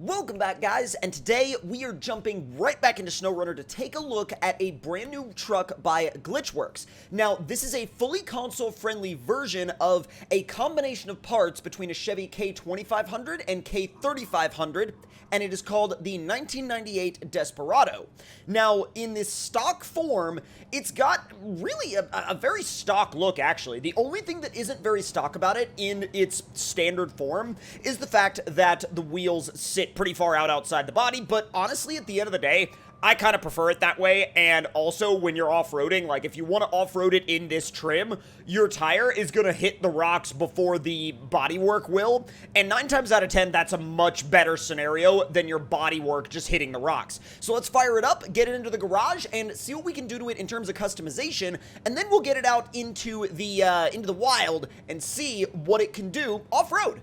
Welcome back, guys, and today we are jumping right back into SnowRunner to take a look at a brand new truck by Glitchworks. Now, this is a fully console-friendly version of a combination of parts between a Chevy K2500 and K3500, and it is called the 1998 Desperado. Now, in this stock form, it's got really a very stock look, actually. The only thing that isn't very stock about it in its standard form is the fact that the wheels sit pretty far out outside the body, but honestly, at the end of the day, I kind of prefer it that way. And also, when you're off-roading, like if you want to off-road it in this trim, your tire is going to hit the rocks before the bodywork will, and 9 times out of 10, that's a much better scenario than your bodywork just hitting the rocks. So let's fire it up, get it into the garage, and see what we can do to it in terms of customization, and then we'll get it out into the wild and see what it can do off-road.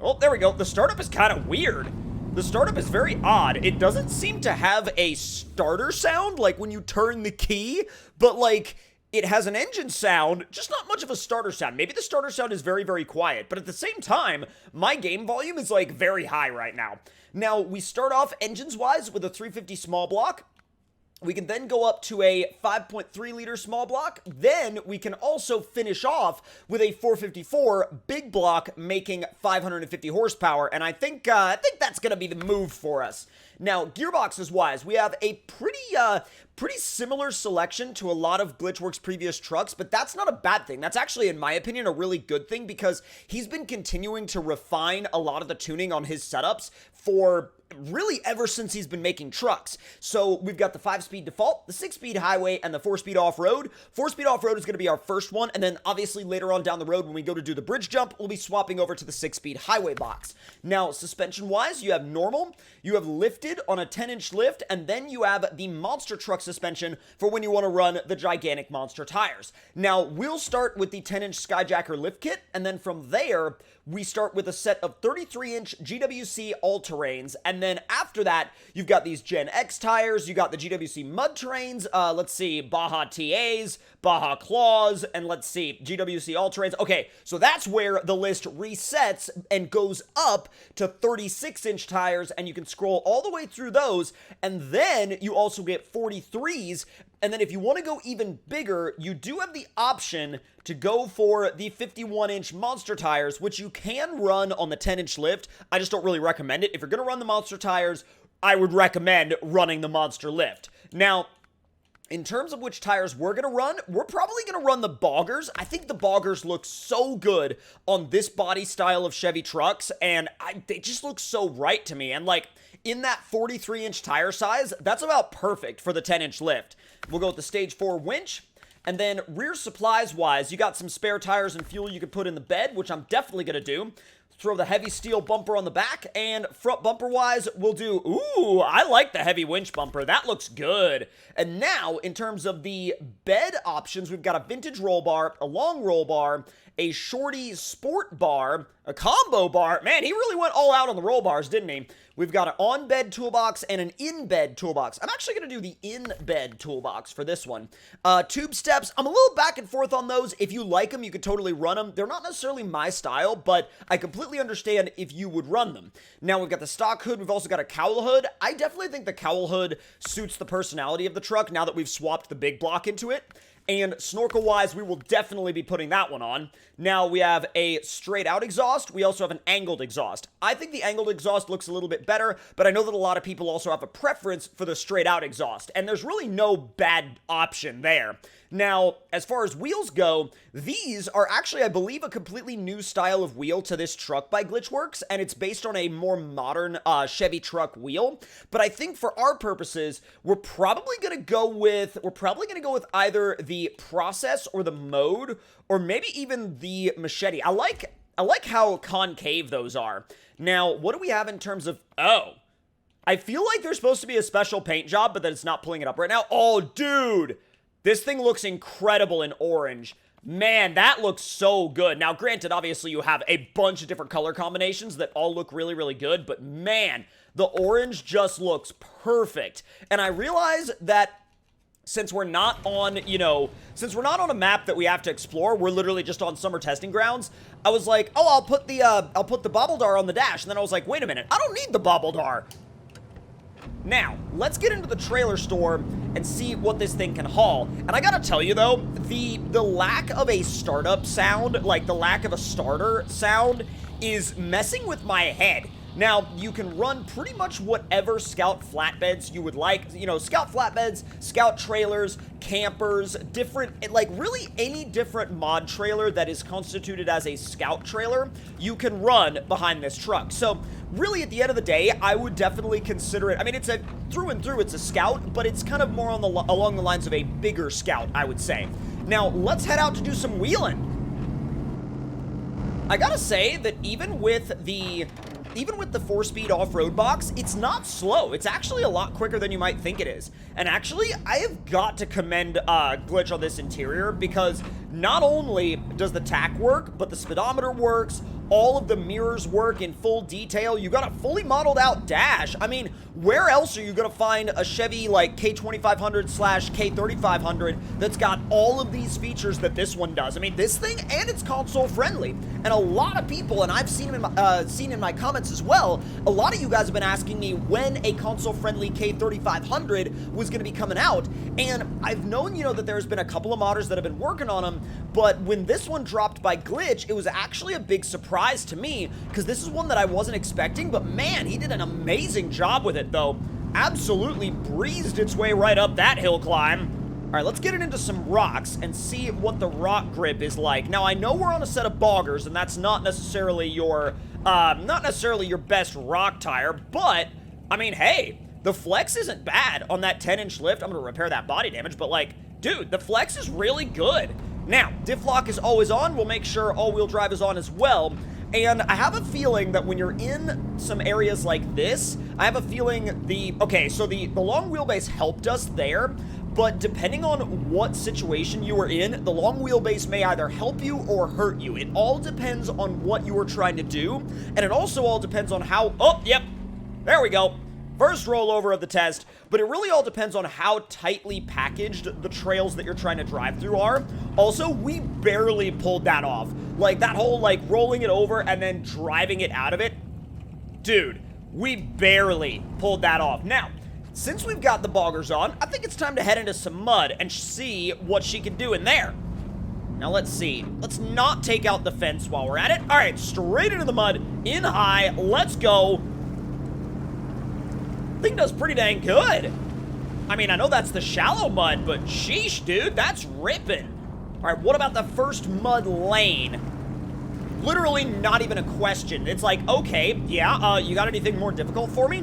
Oh, there we go. The startup is kind of weird. The startup is very odd. It doesn't seem to have a starter sound, like when you turn the key, but like, it has an engine sound, just not much of a starter sound. Maybe the starter sound is very, very quiet, but at the same time, my game volume is like very high right now. Now, we start off engines-wise with a 350 small block. We can then go up to a 5.3 liter small block. Then we can also finish off with a 454 big block, making 550 horsepower. And I think that's gonna be the move for us. Now, gearboxes wise, we have a pretty similar selection to a lot of Glitchworks' previous trucks, but that's not a bad thing. That's actually, in my opinion, a really good thing because he's been continuing to refine a lot of the tuning on his setups for really ever since he's been making trucks. So we've got the 5-speed default, the 6-speed highway, and the 4-speed off-road. 4-speed off-road is going to be our first one, and then obviously later on down the road when we go to do the bridge jump, we'll be swapping over to the 6-speed highway box. Now, suspension-wise, you have normal, you have lifted on a 10-inch lift, and then you have the monster truck suspension for when you want to run the gigantic monster tires. Now, we'll start with the 10-inch Skyjacker lift kit, and then from there, we start with a set of 33-inch GWC all-terrains, and then after that, you've got these Gen X tires, you got the GWC mud terrains, let's see, Baja TAs, Baja Claws, and let's see, GWC all-terrains. Okay, so that's where the list resets and goes up to 36-inch tires, and you can scroll all the way through those, and then you also get 43s, and then if you want to go even bigger, you do have the option to go for the 51-inch monster tires, which you can run on the 10-inch lift. I just don't really recommend it. If you're going to run the monster tires, I would recommend running the monster lift. Now, in terms of which tires we're going to run, we're probably going to run the boggers. I think the boggers look so good on this body style of Chevy trucks, and they just look so right to me. And like, in that 43-inch tire size, that's about perfect for the 10-inch lift. We'll go with the Stage 4 winch. And then rear supplies-wise, you got some spare tires and fuel you could put in the bed, which I'm definitely going to do. Throw the heavy steel bumper on the back, and front bumper-wise, we'll do, ooh, I like the heavy winch bumper. That looks good. And now, in terms of the bed options, we've got a vintage roll bar, a long roll bar, a shorty sport bar, a combo bar. Man, he really went all out on the roll bars, didn't he? We've got an on-bed toolbox and an in-bed toolbox. I'm actually going to do the in-bed toolbox for this one. Tube steps, I'm a little back and forth on those. If you like them, you could totally run them. They're not necessarily my style, but I completely understand if you would run them. Now, we've got the stock hood. We've also got a cowl hood. I definitely think the cowl hood suits the personality of the truck now that we've swapped the big block into it. And snorkel-wise, we will definitely be putting that one on. Now, we have a straight-out exhaust. We also have an angled exhaust. I think the angled exhaust looks a little bit better, but I know that a lot of people also have a preference for the straight-out exhaust, and there's really no bad option there. Now, as far as wheels go, these are actually, I believe, a completely new style of wheel to this truck by Glitchworks, and it's based on a more modern Chevy truck wheel. But I think for our purposes, we're probably going to go with either the process or the mode, or maybe even the machete. I like how concave those are. Now, what do we have in terms of, I feel like there's supposed to be a special paint job, but that it's not pulling it up right now. Oh, dude! This thing looks incredible in orange. Man, that looks so good. Now, granted, obviously, you have a bunch of different color combinations that all look really, really good, but man, the orange just looks perfect. And I realize that since we're not on, you know, since we're not on a map that we have to explore, we're literally just on summer testing grounds. I was like, oh, I'll put the Bobbledar on the dash. And then I was like, wait a minute, I don't need the Bobbledar. Now, let's get into the trailer store and see what this thing can haul. And I gotta tell you though, the lack of a startup sound, like the lack of a starter sound, is messing with my head. Now, you can run pretty much whatever Scout flatbeds you would like. You know, Scout flatbeds, Scout trailers, campers, different, like really any different mod trailer that is constituted as a Scout trailer, you can run behind this truck. So, really at the end of the day, I would definitely consider it, I mean, it's a, through and through, it's a Scout, but it's kind of more on the, along the lines of a bigger Scout, I would say. Now, let's head out to do some wheeling. I gotta say that even with the 4-speed off-road box, it's not slow. It's actually a lot quicker than you might think it is. And actually, I have got to commend Glitch on this interior, because not only does the tach work, but the speedometer works, all of the mirrors work in full detail. You got a fully modeled out dash. I mean, where else are you gonna find a Chevy like K2500 / K3500 that's got all of these features that this one does? I mean, this thing, and it's console friendly. And a lot of people, and I've seen in my comments as well, a lot of you guys have been asking me when a console friendly K3500 was gonna be coming out. And I've known, you know, that there's been a couple of modders that have been working on them, but when this one dropped by Glitch, it was actually a big surprise to me, because this is one that I wasn't expecting, but man, he did an amazing job with it though. Absolutely breezed its way right up that hill climb. All right, let's get it into some rocks and see what the rock grip is like. Now, I know we're on a set of boggers, and that's not necessarily your best rock tire, but I mean, hey, the flex isn't bad on that 10-inch lift. I'm gonna repair that body damage, but like, dude, the flex is really good. Now, diff lock is always on. We'll make sure all-wheel drive is on as well. And I have a feeling that when you're in some areas like this, I have a feeling the long wheelbase helped us there, but depending on what situation you were in, the long wheelbase may either help you or hurt you. It all depends on what you were trying to do, and it also all depends on how, oh, yep, there we go. First rollover of the test, but it really all depends on how tightly packaged the trails that you're trying to drive through are. Also, we barely pulled that off. Like, that whole, like, rolling it over and then driving it out of it. Dude, we barely pulled that off. Now, since we've got the boggers on, I think it's time to head into some mud and see what she can do in there. Now, let's see. Let's not take out the fence while we're at it. All right, straight into the mud, in high, let's go. Thing does pretty dang good. I mean, I know that's the shallow mud, but sheesh, dude, that's ripping. All right, what about the first mud lane? Literally not even a question. It's like, okay, yeah, you got anything more difficult for me?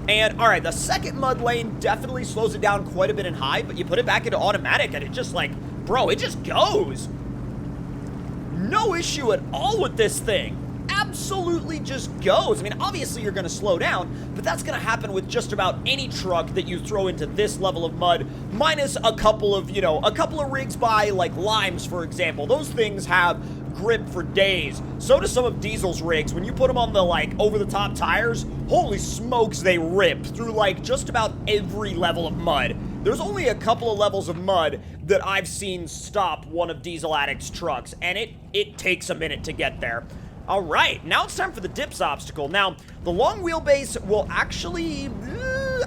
And all right, the second mud lane definitely slows it down quite a bit in high, but you put it back into automatic and it just like, bro, it just goes. No issue at all with this thing. Absolutely just goes. I mean, obviously you're gonna slow down, but that's gonna happen with just about any truck that you throw into this level of mud, minus a couple of, you know, a couple of rigs by, like, Limes, for example. Those things have grip for days. So do some of Diesel's rigs. When you put them on the, like, over-the-top tires, holy smokes, they rip through, like, just about every level of mud. There's only a couple of levels of mud that I've seen stop one of Diesel Addict's trucks, and it takes a minute to get there. All right, now it's time for the dips obstacle. Now, the long wheelbase will actually,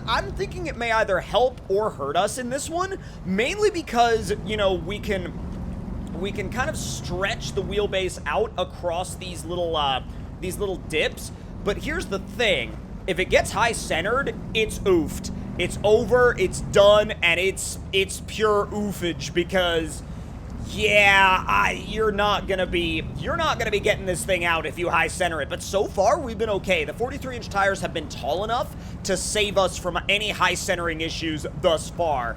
I'm thinking it may either help or hurt us in this one, mainly because, you know, we can kind of stretch the wheelbase out across these little dips. But here's the thing, if it gets high centered, it's oofed. It's over, it's done, and it's pure oofage, because yeah, you're not gonna be getting this thing out if you high center it. But so far, we've been okay. The 43-inch tires have been tall enough to save us from any high centering issues thus far.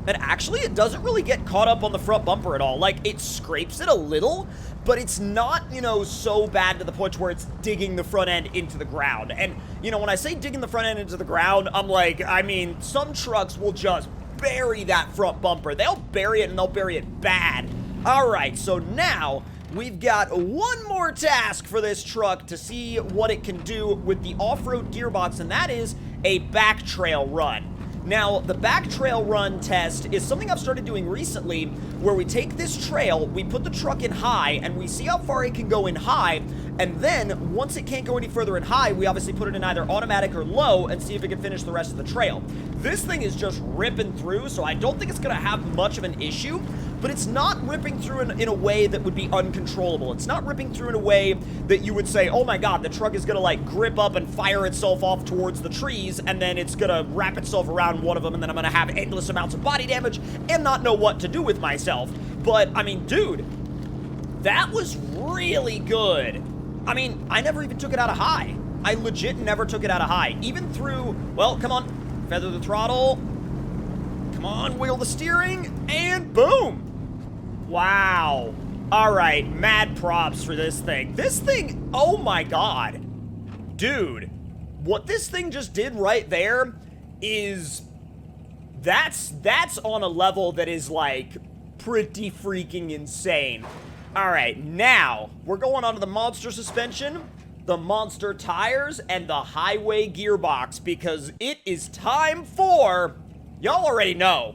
And actually, it doesn't really get caught up on the front bumper at all. Like, it scrapes it a little, but it's not, you know, so bad to the point where it's digging the front end into the ground. And, you know, when I say digging the front end into the ground, I'm like, I mean, some trucks will just bury that front bumper. They'll bury it, and they'll bury it bad. All right, so now we've got one more task for this truck to see what it can do with the off-road gearbox, and that is a back trail run. Now, the back trail run test is something I've started doing recently, where we take this trail, we put the truck in high, and we see how far it can go in high, and then, once it can't go any further in high, we obviously put it in either automatic or low and see if it can finish the rest of the trail. This thing is just ripping through, so I don't think it's going to have much of an issue, but it's not ripping through in a way that would be uncontrollable. It's not ripping through in a way that you would say, oh my god, the truck is going to like grip up and fire itself off towards the trees, and then it's going to wrap itself around one of them, and then I'm going to have endless amounts of body damage and not know what to do with myself. But, I mean, dude, that was really good. I mean, I never even took it out of high. I legit never took it out of high. Even through, well, come on, feather the throttle. Come on, wheel the steering, and boom. Wow. All right, mad props for this thing. This thing, oh my god. Dude, what this thing just did right there is, that's on a level that is, like, pretty freaking insane. All right, now, we're going on to the monster suspension, the monster tires, and the highway gearbox, because it is time for, y'all already know,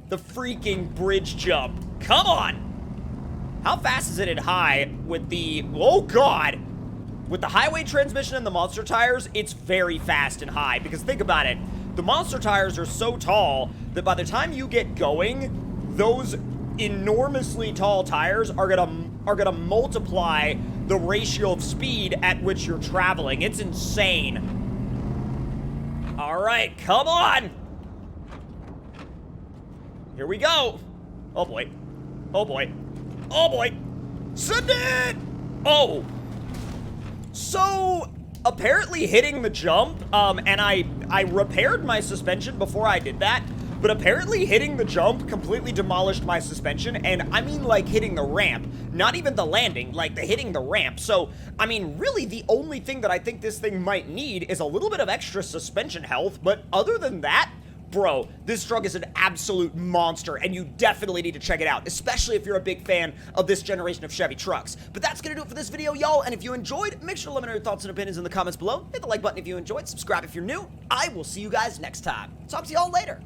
the freaking bridge jump. Come on! How fast is it in high with the, oh god! With the highway transmission and the monster tires, it's very fast and high, because think about it. The monster tires are so tall that by the time you get going, those enormously tall tires are gonna multiply the ratio of speed at which you're traveling. It's insane. All right, come on. Here we go. Oh boy. Oh boy. Oh boy. Send it! Oh. So, apparently hitting the jump, and I repaired my suspension before I did that, but apparently hitting the jump completely demolished my suspension, and I mean like hitting the ramp, not even the landing, like the hitting the ramp. So, I mean, really the only thing that I think this thing might need is a little bit of extra suspension health, but other than that, bro, this truck is an absolute monster, and you definitely need to check it out, especially if you're a big fan of this generation of Chevy trucks. But that's gonna do it for this video, y'all, and if you enjoyed, make sure to let me know your thoughts and opinions in the comments below. Hit the like button if you enjoyed, subscribe if you're new. I will see you guys next time. Talk to y'all later.